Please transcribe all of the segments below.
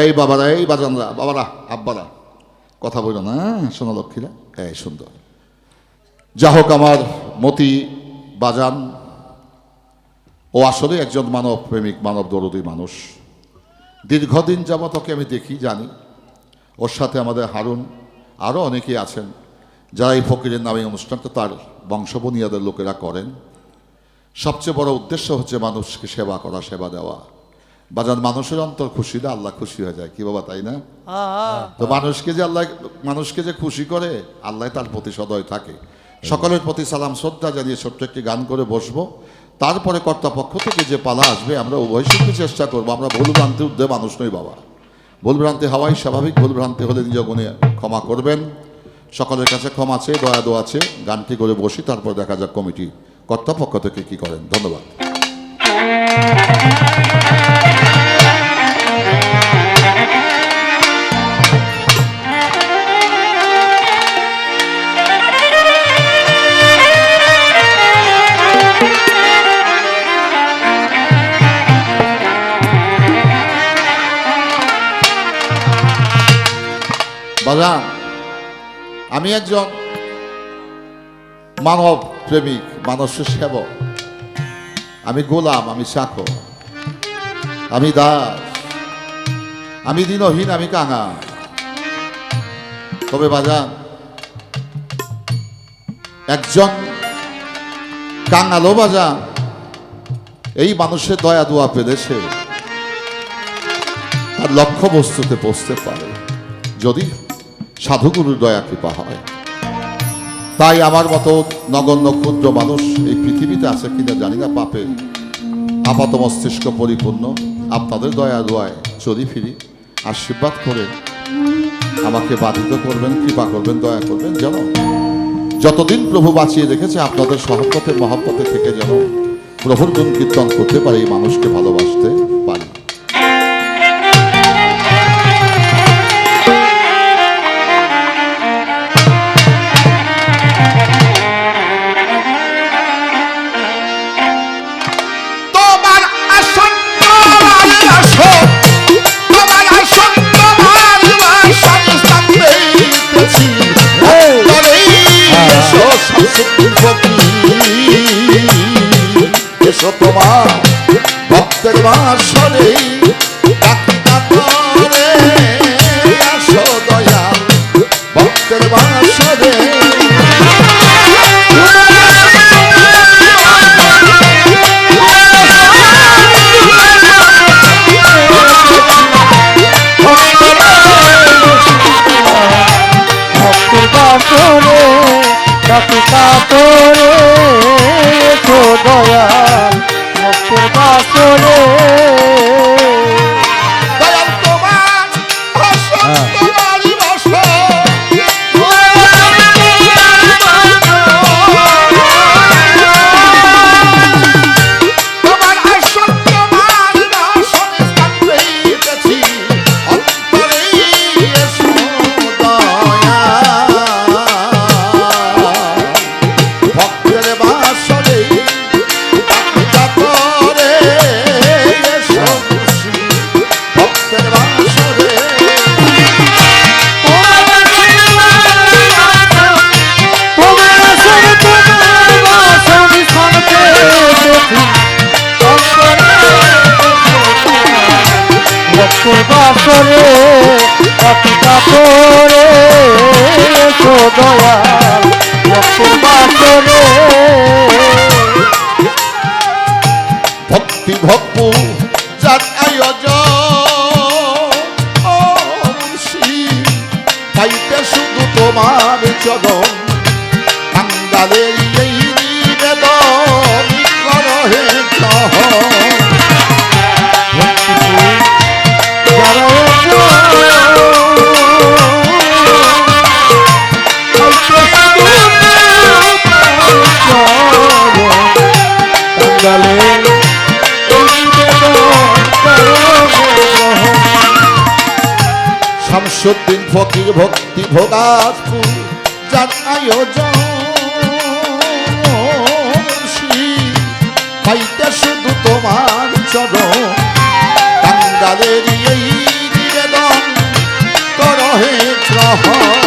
এই বাবারা, এই বাজানরা, বাবারা, আব্বারা, কথা বলো না সোনা লক্ষ্মীরা। এই সুন্দর। যা হোক, আমার মতি বাজান ও আসলে একজন মানব প্রেমিক, মানব দরদী মানুষ। দীর্ঘদিন যাবৎ ওকে আমি দেখি, জানি। ওর সাথে আমাদের হারুন, আরও অনেকেই আছেন যারা এই ফকিরের নামে অনুষ্ঠানটা তার বংশবনিয়াদের লোকেরা করেন। সবচেয়ে বড় উদ্দেশ্য হচ্ছে মানুষকে সেবা করা, সেবা দেওয়া। বাজান, মানুষের অন্তর খুশি না আল্লাহ খুশি হয়ে যায়, কি বাবা, তাই না? তো মানুষকে যে খুশি করে আল্লাহ তার প্রতি সদয় থাকে। সকলের প্রতি সালাম শ্রদ্ধা জানিয়ে ছোট্ট একটি গান করে বসবো। তারপরে কর্তাপক্ষ থেকে যে পালা আসবে আমরা উভয় শিখতে চেষ্টা করবো। আমরা ভুল ভ্রান্তির ঊর্ধ্বে মানুষ নই বাবা। ভুল ভ্রান্তি হওয়াই স্বাভাবিক। ভুল ভ্রান্তি হলে নিজ গুণে ক্ষমা করবেন। সকলের কাছে ক্ষমা আছে, দয়া দোয়া আছে। গানটি করে বসি, তারপর দেখা যাক কমিটি কর্তাপক্ষ থেকে কি করেন। ধন্যবাদ। বাজান, আমি একজন মানব প্রেমিক, মানুষের সেবক। আমি গোলাম, আমি চাকর, আমি দাস, আমি দিনহীন, আমি কাঙাল। তবে বাজান, একজন কাঙালও বাজান এই মানুষের দয়া দোয়া পেলেছে তার লক্ষ্য বস্তুতে পৌঁছতে পারে যদি সাধুগুরুর দয়া কৃপা হয়। তাই আমার মতো নগণ্য ক্ষুদ্র মানুষ এই পৃথিবীতে আছে কিনা জানি না, পাপে আপাত মস্তিষ্ক পরিপূর্ণ। আপনাদের দয়া দোয়ায় চলি ফিরি। আশীর্বাদ করে আমাকে বাধিত করবেন, কৃপা করবেন, দয়া করবেন, যেন যতদিন প্রভু বাঁচিয়ে রেখেছে আপনাদের সহপথে মহাপথে থেকে যেন প্রভুর গুণ কীর্তন করতে পারি, এই মানুষকে ভালোবাসতে পারি। এসো তোমার ভক্তের বাসরে, আসো দয়াল ভক্তের বাসরে। ভক্তি ভক্ত যার আয়োজন পাইতে শুধু তোমার চরণ। কাঙ্গালের এই নিবেদন করহে শামসুদ্দিন ফকির ভক্তি ভোগাসপুর যার আয়োজন। পাইতে শুধু তোমার চরণ। দরবারের এই নিবেদন করহে গ্রহণ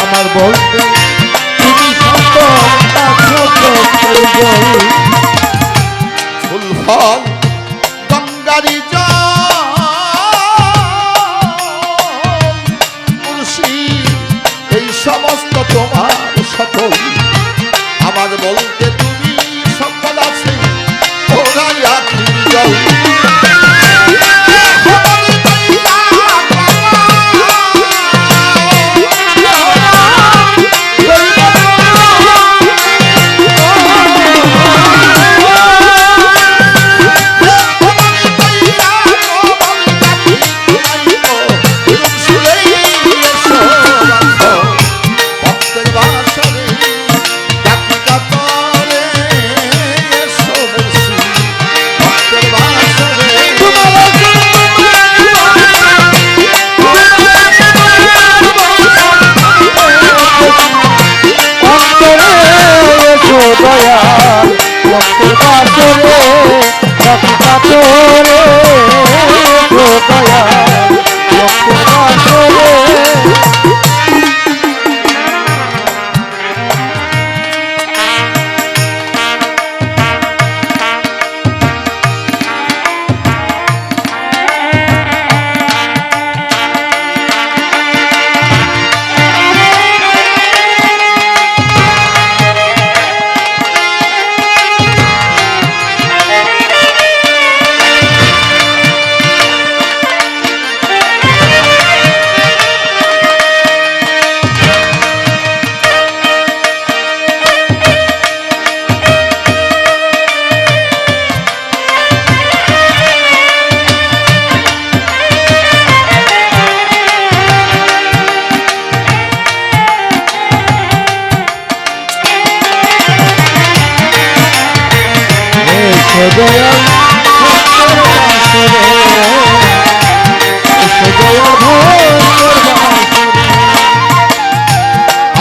আমার বলতে তুমি ফুল ফল গঙ্গারি মুর্শিদ এই সমস্ত তোমার সকল আমার বলতে তুমি সকল আছে ওরাই আখির জল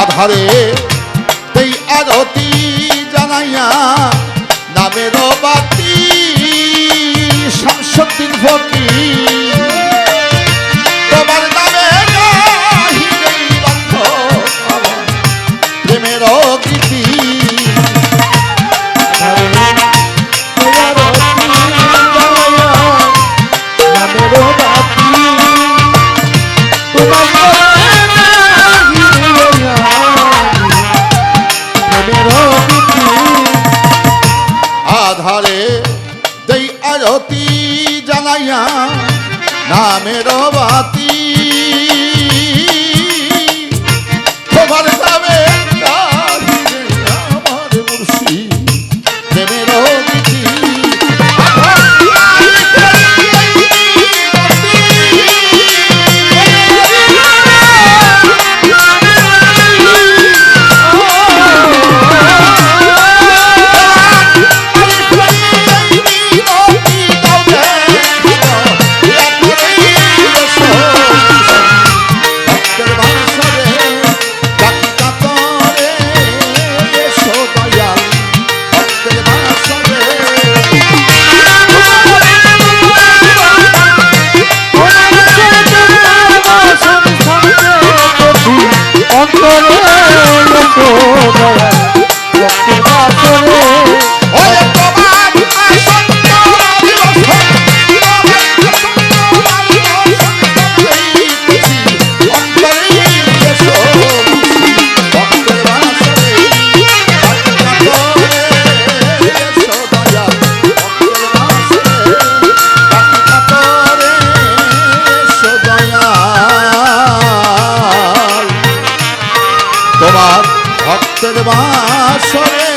আধারে এই আরতি জানাইয়া নামের বাতি শামসুদ্দিন ফকির তোমার নামে প্রেমের গীতি আধারে দেই আরতি জানাইয়া নামের বাতি তোমার নামে আমার মুর্শিদ প্রেমের গীতি বাসরে এসো দয়া ভক্তের বাসরে ওরে তোমার আসন তোমার আসন অন্তরে এসো ভক্তের বাসরে এসো দয়া ভক্তের বাসরে এসো দয়া তোমার ভক্তের বাসরে